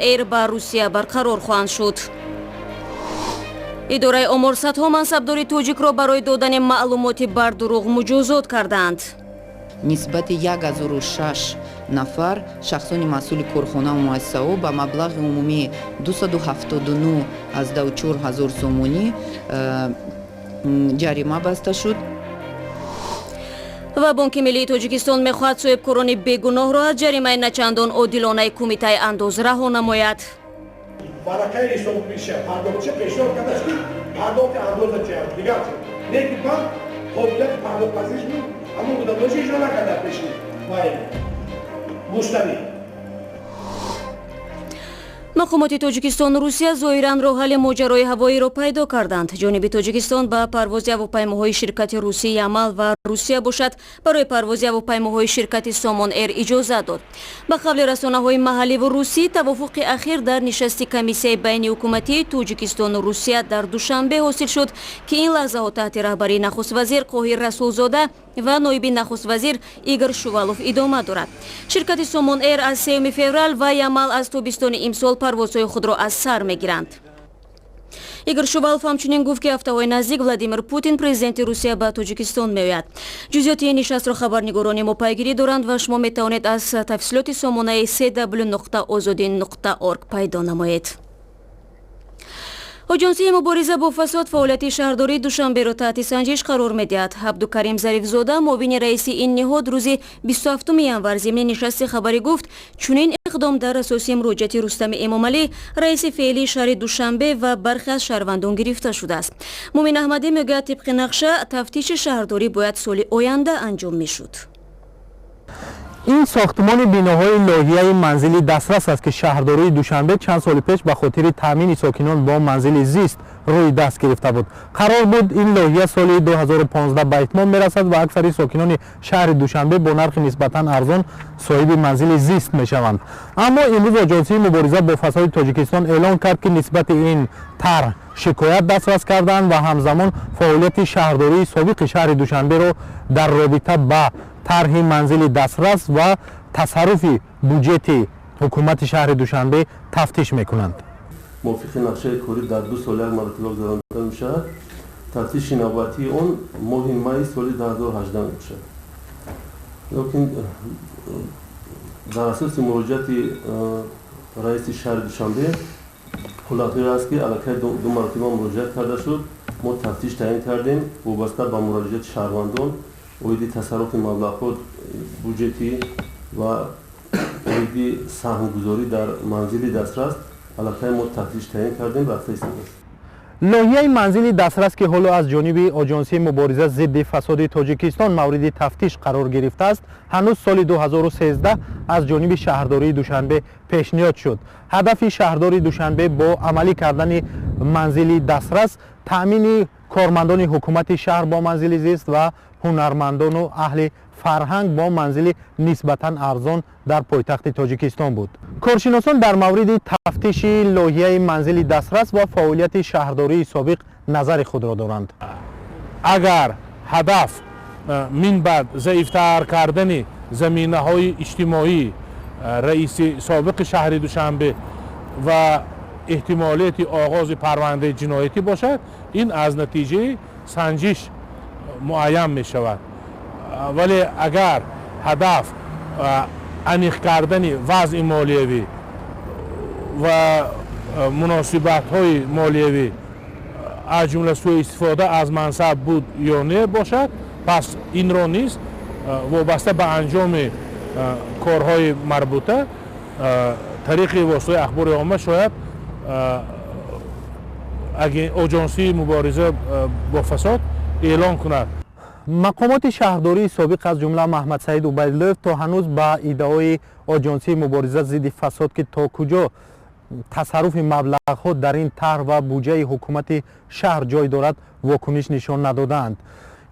ایر با روسیه برقرار خواهند شد. اداره امور صدها منصبداری توجیک را برای دادن معلومات بر دروغ مجازات کردند. نسبت 1006 нафар шахсони масъули корхона ва муассисаҳо ба маблағи умумии 279,4 сомонӣ ҷарима баста шуд. و بانک ملی تاجیکستان می‌خواهد صاحبکاران بیگناه را از جریمه نچندان عادلانه کمیته انداز رها نماید. برای حساب میشه پرداخت پیشنهاد کرده است که پرداخت انداز چه دیگر لیکن من قابلیت پرداخت پذیرش بود اما بودم اجرا نکرده پیشی وای مشتری. مقامات تاجیکستان و روسیه ظاهراً راه حل ماجرای هوایی را پیدا کردند. جانب تاجیکستان با پرواز هواپیماهای شرکت روسی یمل و روسیه باشد برای پرواز هواپیماهای شرکت سامان ایر اجازه داد. به قول رسانه‌های محلی و روسی توافق اخیر در نشست کمیسیه بین حکومتی تاجیکستان و روسیه در دوشنبه حاصل شد که این لحظات تحت رهبری نخست وزیر قاهر رسولزاده و نایب نخست وزیر ایگور شوالوف ادامه دارد. شرکت سامان ایر از 3 فوریه و یمل از تابستان امسال پروازهای خود را از سر میگیرند. ایگور شوالوف همچنین گفت که هفته‌های نزدیک ولادیمیر پوتین پرزیدنت روسیه به تاجیکستان میآید. جزئیات این نشست را خبرنگاران ما پیگیری دارند و شما میتوانید از تفصیلات سامانه www.azadin.org پیدا نمایید. آژانسی مبارزه با فساد فعالیت شهرداری دوشنبه را تحت سنجش قرار می‌دهد. عبدالکریم ظریف‌زاده معاون رئیس این نهاد روز 27 ینوری ضمن نشست خبری گفت چنین اقدام در اساس مراجعت رستم امامعلی رئیس فعلی شهر دوشنبه و برخی از شهروندان گرفته شده است. مومن احمدی میگوید طبق نقشه تفتیش شهرداری باید سال آینده انجام می‌شد. این ساختمان بناهای لایحه‌ای منزلی دسترس است که شهرداری دوشنبه چند سال پیش به خاطر تامین ساکنان با منزل زیست روی دست گرفته بود. قرار بود این لایحه سال 2015 به اتمام میرسد و اکثر ساکنان شهر دوشنبه با نرخ نسبتاً ارزان صاحب منزل زیست میشوند. اما امروز آژانسی مبارزه با فساد تاجیکستان اعلام کرد که نسبت این طرح شکایت دسترس کردند و همزمان فعالیت شهرداری سابق شهر دوشنبه را در رابطه با طرح منزل دسترس و تصرف بودجه حکومت شهر دوشنبه تفتیش میکنند. موافق نقشه کاری در 2 سال یک مرتبه گذرانده میشود. تفتیش نوبتی آن ماه می سال 2018 میشود. لیکن در اساس مراجعت رئیس شهر دوشنبه خلاصه است که علاقه دو مرتبه مراجعت کرده شد. ما تفتیش تعیین کردیم وابسته به مراجعت شهروندان اویدی تصرف مبلغات بودجتی و اویدی سهمگذاری در منزل دسترس علاقه ما تفتیش تعیین کردیم و رفته است. لایحه منزل دسترس که حالا از جانب آژانسی مبارزه ضد فساد تاجیکستان مورد تفتیش قرار گرفته است هنوز سال 2013 از جانب شهرداری دوشنبه پیشنهاد شد. هدف شهرداری دوشنبه با عملی کردن منزل دسترس تامین کارمندان حکومت شهر با منزل زیست و هنرمندان و اهل فرهنگ با منزل نسبتاً ارزان در پایتخت تاجیکستان بود. کارشناسان در مورد تفتیش لایحه منزل دسترس و فعالیت شهرداری سابق نظر خود را دارند. اگر هدف من بعد ضعیفتر کردن زمینه‌های اجتماعی رئیس سابق شهر دوشنبه و احتمالات آغاز پرونده جنایتی باشد این از نتیجه سنجش معین می شود. ولی اگر هدف انیخ کردن وضع مالیوی و مناسبت های مالیوی از جمله سوء استفاده از منصب بود یا نه باشد پس این را نیست وابسته به انجام کارهای مربوطه طریق واسطه اخبار عامه شاید اگه آژانسی مبارزه با فساد اعلان کند. مقامات شهرداری سابق از جمله محمد سعید عبیدالله تا هنوز با ادعای آژانسی مبارزه ضد فساد که تا کجا تصرف مبلغ‌ها در این طرح و بودجه حکومت شهر جای دارد واکنش نشان ندادند.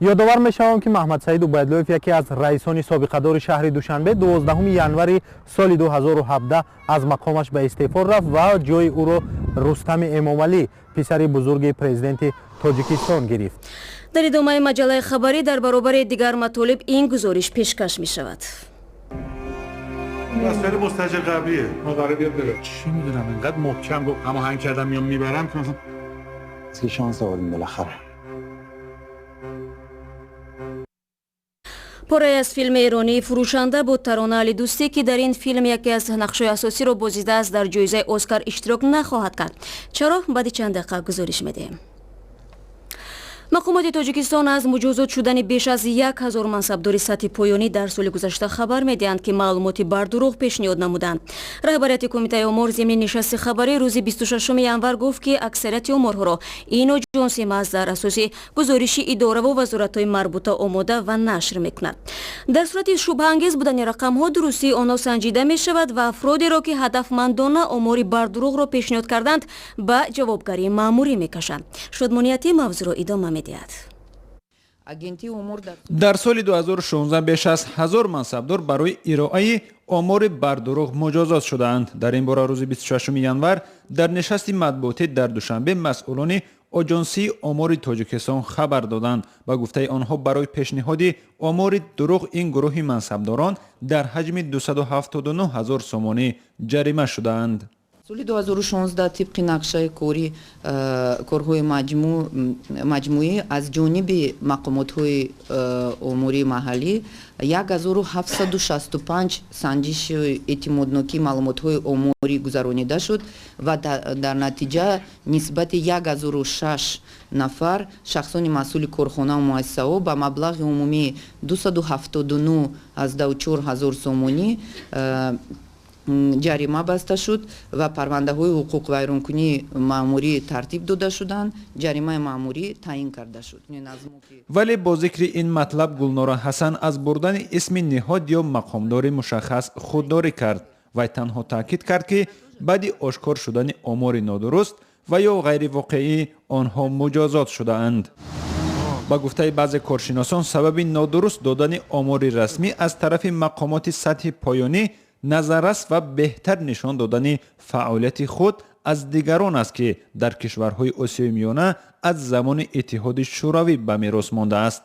یادآور می‌شوم که محمد سعید عبیدالله یکی از رئیسان سابقه‌دار شهر دوشنبه 12 ینوری سال 2017 از مقامش به استعفا رفت و جای او را رستم امامعلی پسر بزرگ پرزیدنت تاجیکستان گرفت. در ادامه مجله خبری در برابر دیگر مطالب این گزارش پیشکش می شود. مسئله مستاجر قبلیه ما قراره بیاد بره. چی میدونم اینقدر محکم گفت اما هنگ کردم میام میبرم که مثلا که شانس آوردیم بالاخره. پاره از فیلم ایرانی فروشنده بود ترانه علی دوستی که در این فیلم یکی از نقش‌های اساسی را بازیده است در جایزه اسکار اشتراک نخواهد کرد. چرا؟ بعد چند دقیقه گزارش میدیم. مقامات تاجیکستان از مجازات شدن بیش از 1000 منصبدار سطح پایانی در سال گذشته خبر میدهند که معلوماتی بر دروغ پیشنهاد نمودند. رهبریت کمیته امور ضمن نشست خبری روز 26 ینور گفت که اکثریت امورها را این آژانس محض در اساس گزارش اداره و وزارت‌های مربوطه آماده و نشر میکند. در صورت شبهه‌انگیز بودن رقم‌ها درستی آنها سنجیده میشود و افرادی را که هدفمندانه امور بر دروغ را پیشنهاد کردند به جوابگری مأموری میکشند. شادمانیتی موضوع را ادامه در سال 2016 بیش از 1000 منصبدار برای ارائه آمار بر دروغ مجازات شدند. در این باره روز 26 ینور در نشست مطبوعاتی در دوشنبه مسئولان آژانسی آمار تاجیکستان خبر دادند و گفته آنها برای پیشنهاد آمار دروغ این گروه منصبداران در حجم 279,000 سومانی جریمه شدند. соли 2016 тибқи нақшаи корҳои маҷмӯӣ аз ҷониби мақомотҳои умурии маҳаллӣ 1765 санҷиши эътимоднокии маълумотҳои оморӣ гузаронида шуд ва дар натиҷа нисбати 1006 нафар шахсони масъули корхонаву муассисаҳо ба маблағи умумии 279,400 сомонӣ ҷарима баста шуд ва парвандаҳои ҳуқуқвайронкунии маъмурӣ тартиб дода шуданд. ҷаримаи маъмурӣ таъин карда шуд. вале бо зикри ин матлаб гулнора ҳасан аз бурдани исми ниҳод ё мақомдори мушаххас худдорӣ кард. вай танҳо таъкид кард ки баъди ошкор шудани омори нодуруст ва ё ғайривоқеӣ онҳо муҷозот шудаанд. ба гуфтаи баъзе коршиносон сабаби нодуруст додани омори расмӣ аз тарафи мақомоти сатҳи поёнӣ назаррас ва беҳтар нишон додани фаъолияти худ аз дигарон аст ки дар кишварҳои осиёи миёна аз замони иттиҳоди шӯравӣ ба мерос мондааст.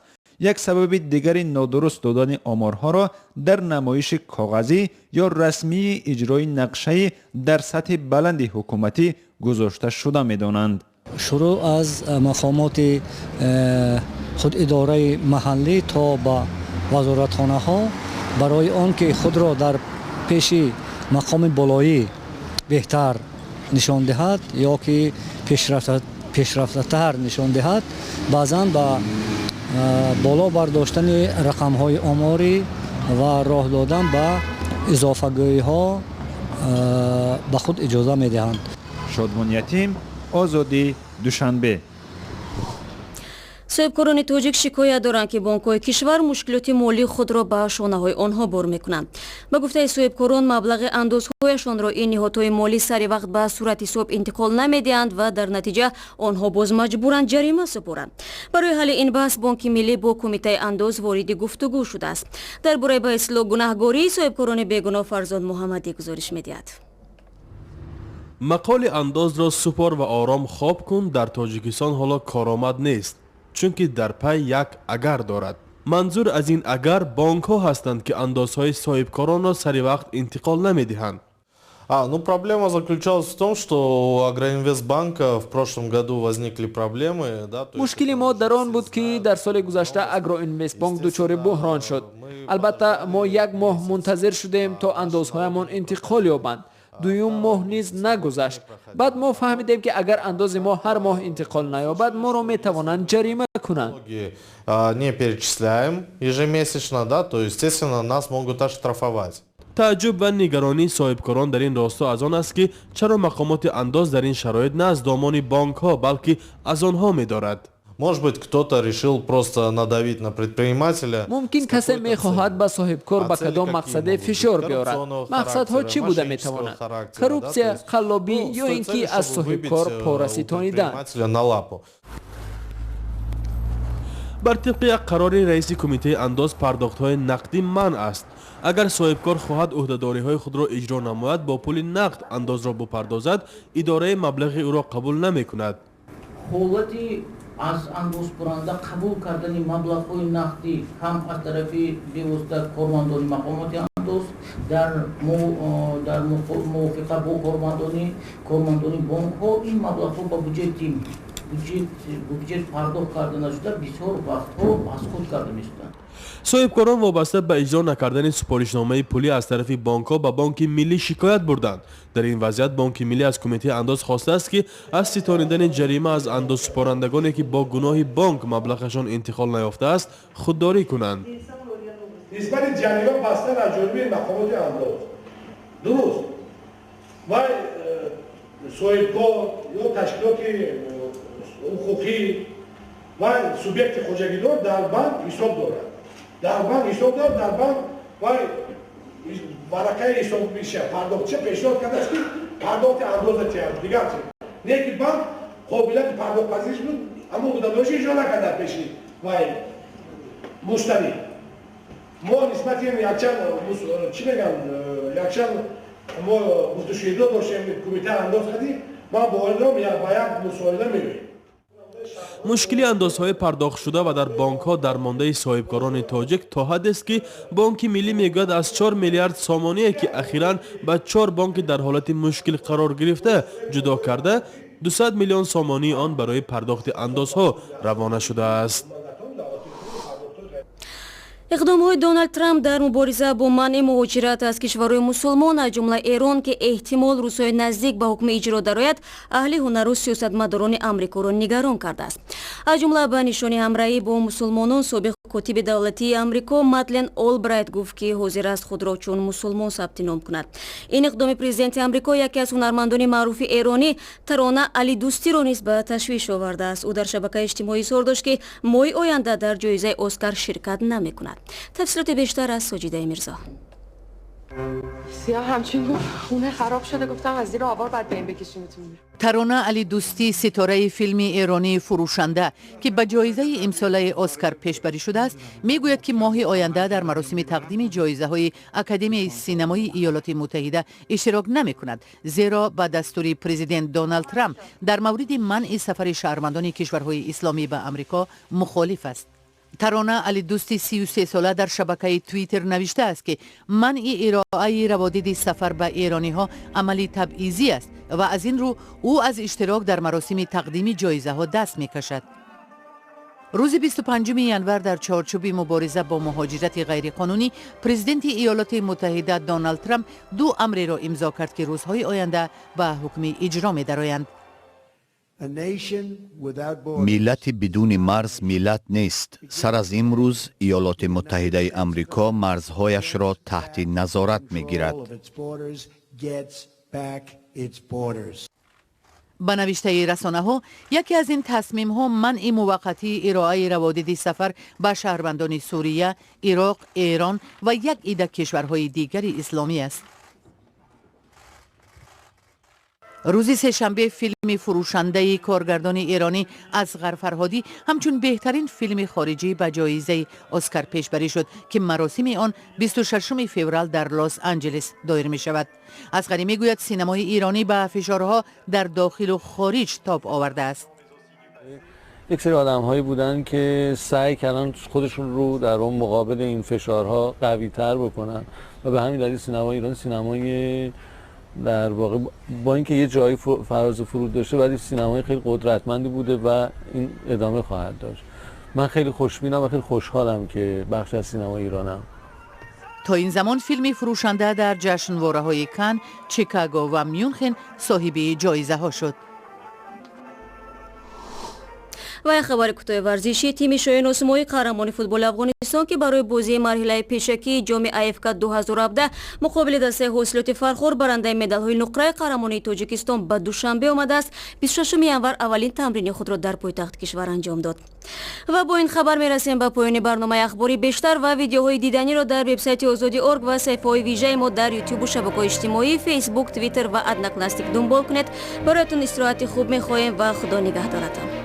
як сабаби дигари нодуруст додани оморҳоро дар намоиши коғазӣ ё расмии иҷрои нақшаи дар сатҳи баланди ҳукуматӣ гузошта шуда медонанд. шурӯъ аз мақомоти худидораи маҳаллӣ то ба вазоратхонаҳо барои он ки худро дар пеши мақоми болоӣ беҳтар нишон диҳад ё ки пешрафтатар нишон диҳад баъзан ба боло бардоштани рақамҳои оморӣ ва роҳ додан ба изофагӯиҳо ба худ иҷоза медиҳанд. шодмониятим озодӣ душанбе. соҳибкорони тоҷик шикоят доранд ки бонкҳои кишвар мушкилоти молии худро ба шонаҳои онҳо бор мекунанд. ба гуфтаи соҳибкорон маблағи андозҳояшонро ин ниҳодҳои молӣ сари вақт ба сурати ҳисоб интиқол намедиҳанд ва дар натиҷа онҳо боз маҷбуранд ҷарима супоранд. барои ҳалли ин баҳс бонки миллӣ бо кумитаи андоз вориди гуфтугӯ шудааст. дар бораи ба ислоҳ гунаҳгории соҳибкорони бегуноҳ фарзод муҳаммадӣ гузориш медиҳад. мақоли андозро супор ва ором хоб кун дар тоҷикистон ҳоло коромад нест, чунки дар пай як агар дорад. манзур аз ин агар бонкҳо ҳастанд ки андозҳои соҳибкоронро сари вақт интиқол намедиҳанд. Проблема заключалась в том, что у Агроинвестбанка в прошлом году возникли проблемы. Мушкили мо дар он буд ки дар соли гузашта Агроинвестбанк дучори буҳрон шуд. Албатта мо як моҳ мунтазир шудем то андозҳоямон интиқол ёбанд. дуюм моҳ низ нагузашт. баъд мо фаҳмидем ки агар андози мо ҳар моҳ интиқол наёбад, моро метавонанд ҷарима кунанд. Не перечисляем ежемесячно, то естественно нас могут оштрафовать. тааҷҷуб ва нигаронии соҳибкорон дар ин росто аз он аст ки чаро мақомоти андоз дар ин шароит на аз домони бонкҳо, балки аз онҳо медорад. Может быть, кто-то решил просто надавить на предпринимателя. Мумкин касе мехоҳад ба соҳибкор ба кадом мақсаде фишор биёрад. мақсадҳо чӣ буда метавонад? Коррупсия, қаллобӣ ё ин ки аз соҳибкор пора ситонидан. бар тибқи як қарори раиси кумитаи андоз пардохтҳои нақдӣ манъ аст. агар соҳибкор хоҳад уҳдадориҳои худро иҷро намояд, бо пули нақд андозро бупардозад, идораи маблағи ӯро қабул намекунад. ҳолати аз андозкунанда қабул кардани маблағҳои нақдӣ ҳам аз тарафи бевосита кормандони мақомоти در موافقه با کارمندان بانک ها این مبلغ ها با بودجه پرداخت کرده نشده بسیار وقتها بازخود کرده میشدند. صاحبکاران وابسته به اجرا نکردن سپارشنامه پولی از طرف بانک‌ها به بانک ملی شکایت بردند. در این وضعیت بانک ملی از کمیته انداز خواسته است که از ستانیدن جریمه از انداز سپارندگانی که با گناه بانک مبلغشان انتقال نیافته است خودداری کنند. نسبت جریمه بستن از جانب مقامات انداز درست و صاحبکار یا تشکیلات حقوقی و سوبیکت خوجگیدار در بانک حساب دارد. در بانک حساب دارد، در بانک و ورقه حساب میشه پرداختچی پیشنهاد کرده است که پرداخت انداز تیار دیگر چه نه که بانک قابلیت پرداخت پذیرش بود اما بودنش اجرا نکرده پیشی و مشتری ما نسبت یکچند چی میگن یکچند ما مستشیده داشتیم کمیته انداز کردیم ما با آنها با یک مسائله میگوییم. مشکلی اندازهای پرداخت شده و در بانک ها در مانده صاحبکاران تاجیک تا حد است که بانک ملی میگوید از 4 میلیارد سامانه که اخیراً به 4 بانک در حالت مشکل قرار گرفته جدا کرده 200 میلیون سامانه آن برای پرداخت اندازها روانه شده است. иқдомҳои Дональд Трамп дар мубориза бо манъи муҳоҷират аз кишварҳои мусулмон аз ҷумла Эрон ки эҳтимол рӯзҳои наздик ба ҳукми иҷро дарояд аҳли ҳунару сиёсатмадорони амрикоро нигарон кардааст. аз ҷумла ба нишони ҳамраҳӣ бо мусулмонон собиқ котиби давлатии амрико Мадлен Олбрайт гуфт ки ҳозир аст худро чун мусулмон сабти ном кунад. ин иқдоми президенти амрико яке аз ҳунармандони маъруфи эронӣ Тарона Алидустиро низ ба ташвиш овардааст. ӯ дар шабакаи иҷтимоӣ изҳор дошт ки моҳи оянда дар ҷоизаи Оскар ширкат намекунад. تفصیلات بیشتر از ساجیده میرزا. سیاه همچین گفت خونه خراب شده گفتم از زیر آوار بعد بین بکشیمتون. ترانه علی دوستی ستاره فیلم ایرانی فروشنده که به جایزه امساله اسکار پیشبری شده است میگوید که ماه آینده در مراسم تقدیم جایزه های اکادمی سینمایی ایالات متحده اشتراک نمی کند زیرا با دستور پرزیدنت دونالد ترامپ در مورد منع سفر شهروندان کشورهای اسلامی به آمریکا مخالف است. ترانه علی دوستی 33 ساله در شبکه توییتر نوشته است که منع ارائه روادید سفر به ایرانی ها عملی تبعیضی است و از این رو او از اشتراک در مراسم تقدیم جایزه ها دست می کشد. روز 25 ینور در چارچوب مبارزه با مهاجرت غیرقانونی پرزیدنت ایالات متحده دونالد ترامپ دو امر را امضا کرد که روزهای آینده به حکم اجرا می درآیند. ملت بدون مرز ملت نیست. سر از امروز ایالات متحده امریکا مرزهایش را تحت نظارت می گیرد. به نوشته رسانه ها یکی از این تصمیم ها منع موقتی ارائه روادید سفر به شهروندان سوریه، عراق، ایران و یک عده کشورهای دیگر اسلامی است. روز سه‌شنبه فیلم فروشنده کارگردان ایرانی اصغر فرهادی همچون بهترین فیلم خارجی به جایزه اسکار پیشبری شد که مراسم آن 26 فوریه در لس آنجلس دایر می شود. اصغری می گوید سینمای ایرانی به فشارها در داخل و خارج تاب آورده است. یک سری آدم هایی بودن که سعی کردن خودشون رو در اون مقابل این فشارها قوی تر بکنن و به همین دلیل سینمای ایران سینمای در واقع با اینکه یه جایی فراز و فرود داشته ولی سینمای خیلی قدرتمندی بوده و این ادامه خواهد داشت. من خیلی خوشبینم و خیلی خوشحالم که بخش از سینمای ایرانم. تا این زمان فیلم فروشنده در جشنواره‌های کن، چیکاگو و میونخن صاحب جایزه ها شد. و یک خبر کوتاه ورزشی تیم شاهین اسمایی قهرمان فوتبال افغانستان که برای بازی مرحله پیشکی جام آیفک 2017 مقابل دسته حاصلات فرخور برنده مدال‌های نقره قهرمانی تاجیکستان به دوشنبه آمده است. 26 ینور اولین تمرین خود را در پایتخت کشور انجام داد. و با این خبر میرسیم به پایان برنامه اخباری. بیشتر و ویدیوهای دیدنی را در وبسایت آزادی.org و صفحه‌های ویژه ما در یوتیوب و شبکه‌های اجتماعی فیسبوک، توییتر و ادناکلاستیک دنبال کنید. برایتون استراحت خوب می‌خواهیم و خدا نگهدارتان.